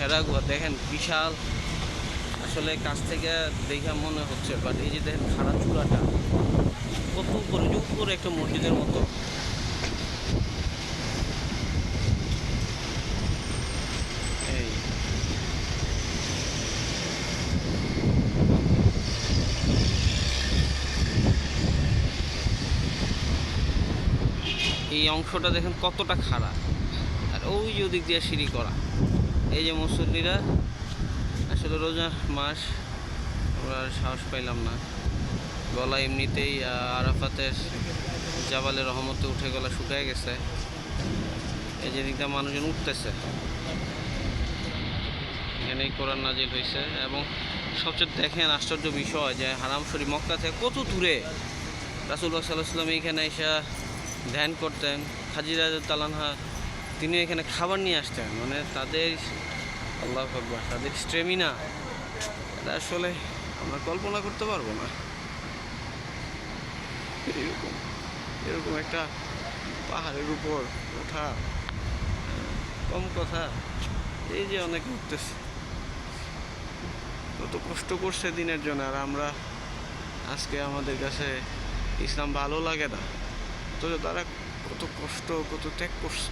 হেরা গুহা দেখেন বিশাল, আসলে কাছ থেকে দেখা মনে হচ্ছে, বাট এই যে দেখেন খাড়া চূড়াটা কত উপরে, যে উপরে একটা মসজিদের মতো। এই এই অংশটা দেখেন কতটা খাড়া, আর ওই যে ওদিক দিয়ে সিঁড়ি করা। এই যে মুসল্লিরা, আসলে রোজা মাস আমরা আর সাহস পাইলাম না, গলা এমনিতেই আরাফাতের জাবালের রহমতে উঠে গলা শুকায় গেছে। এই যে দিকটা মানুষজন উঠতেছে, এখানেই কোরআন নাজিল হয়েছে। এবং সবচেয়ে দেখেন আশ্চর্য বিষয় যে হারাম শরীফ মক্কা থেকে কত দূরে, রাসূলুল্লাহ সাল্লাল্লাহু আলাইহি ওয়াসাল্লাম এইখানে এসে ধ্যান করতেন। হাজী রাদিয়াল্লাহু আনহা তিনি এখানে খাবার নিয়ে আসতেন, মানে তাদের আল্লাহু আকবার, তাদের স্ট্যামিনা এটা আসলে আমরা কল্পনা করতে পারবো না। এরকম এরকম একটা পাহাড়ের উপর ওঠা কম কথা, এই যে অনেকে উঠতেছে, কত কষ্ট করছে দিনের জন্য, আর আমরা আজকে আমাদের কাছে ইসলাম ভালো লাগে না, তো তারা কত কষ্ট, কত ত্যাগ করছে।